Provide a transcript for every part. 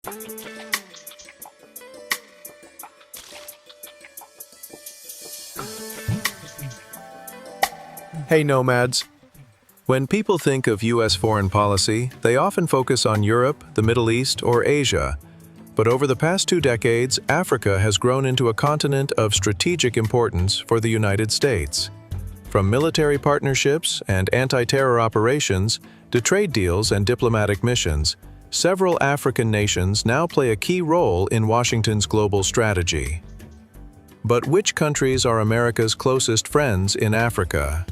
Hey Nomads! When people think of U.S. foreign policy, they often focus on Europe, the Middle East, or Asia. But over the past 2 decades, Africa has grown into a continent of strategic importance for the United States. From military partnerships and anti-terror operations to trade deals and diplomatic missions, several African nations now play a key role in Washington's global strategy. But which countries are America's closest friends in Africa?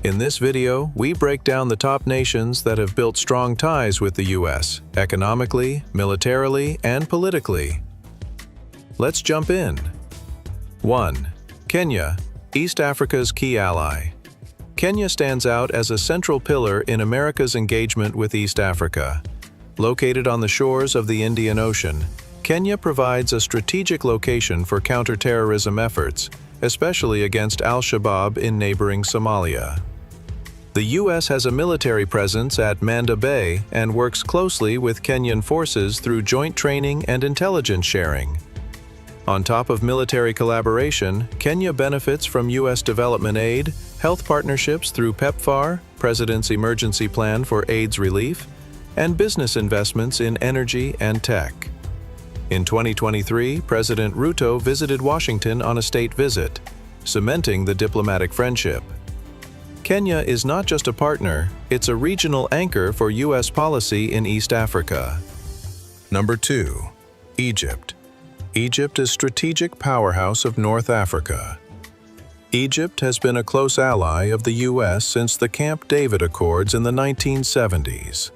In this video, we break down the top nations that have built strong ties with the U.S. economically, militarily, and politically. Let's jump in. 1. Kenya, East Africa's key ally. Kenya stands out as a central pillar in America's engagement with East Africa. Located on the shores of the Indian Ocean, Kenya provides a strategic location for counterterrorism efforts, especially against al-Shabaab in neighboring Somalia. The U.S. has a military presence at Manda Bay and works closely with Kenyan forces through joint training and intelligence sharing. On top of military collaboration, Kenya benefits from U.S. development aid, health partnerships through PEPFAR, President's Emergency Plan for AIDS Relief, and business investments in energy and tech. In 2023, President Ruto visited Washington on a state visit, cementing the diplomatic friendship. Kenya is not just a partner, it's a regional anchor for U.S. policy in East Africa. Number 2. Egypt. Egypt is strategic powerhouse of North Africa. Egypt has been a close ally of the U.S. since the Camp David Accords in the 1970s.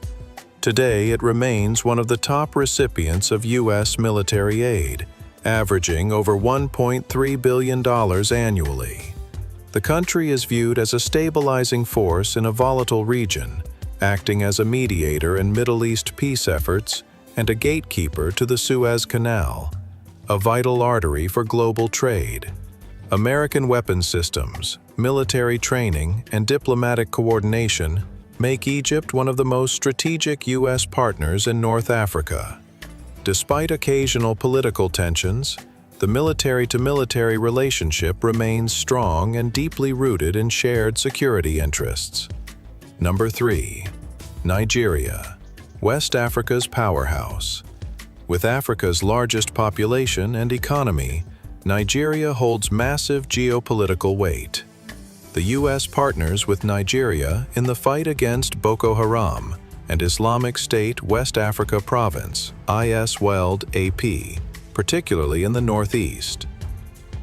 Today, it remains one of the top recipients of U.S. military aid, averaging over $1.3 billion annually. The country is viewed as a stabilizing force in a volatile region, acting as a mediator in Middle East peace efforts and a gatekeeper to the Suez Canal, a vital artery for global trade. American weapons systems, military training, and diplomatic coordination make Egypt one of the most strategic U.S. partners in North Africa. Despite occasional political tensions, the military-to-military relationship remains strong and deeply rooted in shared security interests. Number 3. Nigeria, West Africa's powerhouse. With Africa's largest population and economy, Nigeria holds massive geopolitical weight. The U.S. partners with Nigeria in the fight against Boko Haram and Islamic State West Africa Province, IS-Weld AP, particularly in the northeast.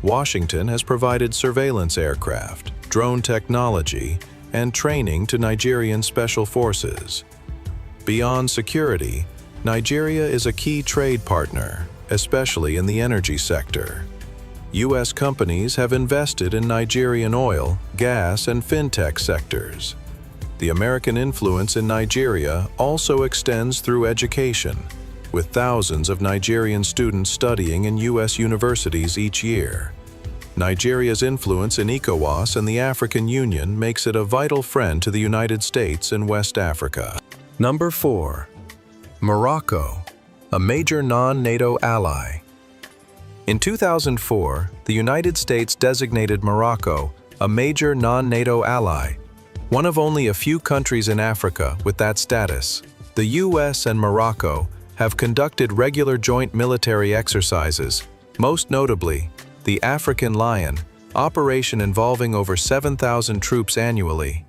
Washington has provided surveillance aircraft, drone technology, and training to Nigerian special forces. Beyond security, Nigeria is a key trade partner, especially in the energy sector. U.S. companies have invested in Nigerian oil, gas, and fintech sectors. The American influence in Nigeria also extends through education, with thousands of Nigerian students studying in U.S. universities each year. Nigeria's influence in ECOWAS and the African Union makes it a vital friend to the United States and West Africa. Number 4. Morocco, a major non-NATO ally. In 2004, the United States designated Morocco a major non-NATO ally, one of only a few countries in Africa with that status. The U.S. and Morocco have conducted regular joint military exercises, most notably the African Lion, operation involving over 7,000 troops annually.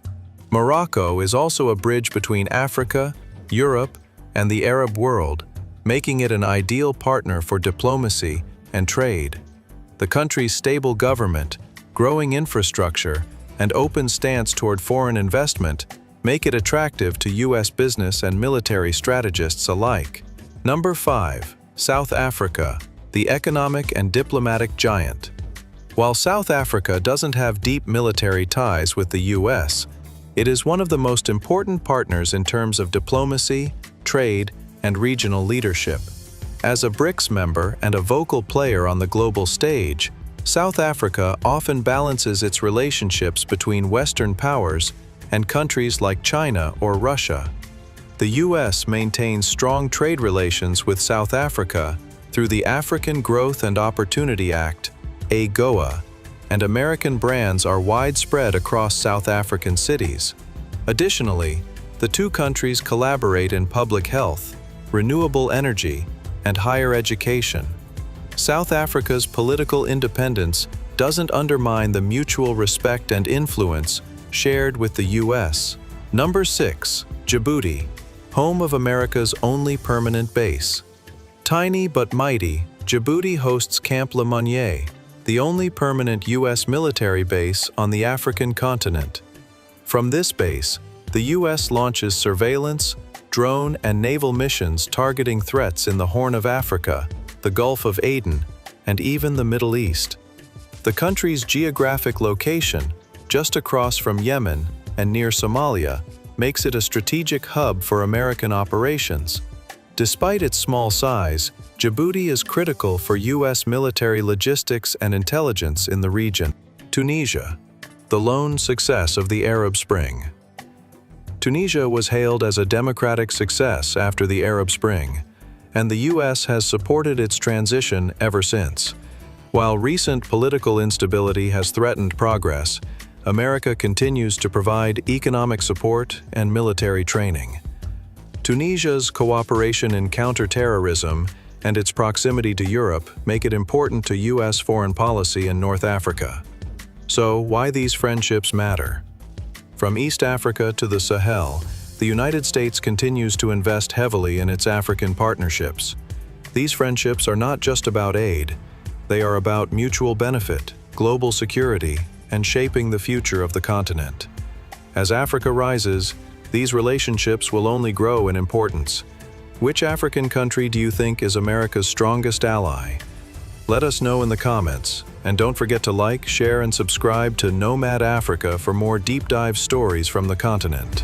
Morocco is also a bridge between Africa, Europe, and the Arab world, making it an ideal partner for diplomacy and trade. The country's stable government, growing infrastructure, and open stance toward foreign investment make it attractive to U.S. business and military strategists alike. Number 5. South Africa, the economic and diplomatic giant. While South Africa doesn't have deep military ties with the U.S., it is one of the most important partners in terms of diplomacy, trade, and regional leadership. As a BRICS member and a vocal player on the global stage, South Africa often balances its relationships between Western powers and countries like China or Russia. The U.S. maintains strong trade relations with South Africa through the African Growth and Opportunity Act, AGOA, and American brands are widespread across South African cities. Additionally, the two countries collaborate in public health, renewable energy, and higher education. South Africa's political independence doesn't undermine the mutual respect and influence shared with the U.S. Number 6. Djibouti, home of America's only permanent base. Tiny but mighty, Djibouti hosts Camp Lemonnier, the only permanent U.S. military base on the African continent. From this base, the U.S. launches surveillance, drone, and naval missions targeting threats in the Horn of Africa, the Gulf of Aden, and even the Middle East. The country's geographic location, just across from Yemen and near Somalia, makes it a strategic hub for American operations. Despite its small size, Djibouti is critical for U.S. military logistics and intelligence in the region. Tunisia, the lone success of the Arab Spring. Tunisia was hailed as a democratic success after the Arab Spring, and the U.S. has supported its transition ever since. While recent political instability has threatened progress, America continues to provide economic support and military training. Tunisia's cooperation in counterterrorism and its proximity to Europe make it important to U.S. foreign policy in North Africa. So, why these friendships matter? From East Africa to the Sahel, the United States continues to invest heavily in its African partnerships. These friendships are not just about aid. They are about mutual benefit, global security, and shaping the future of the continent. As Africa rises, these relationships will only grow in importance. Which African country do you think is America's strongest ally? Let us know in the comments, and don't forget to like, share, and subscribe to Nomad Africa for more deep dive stories from the continent.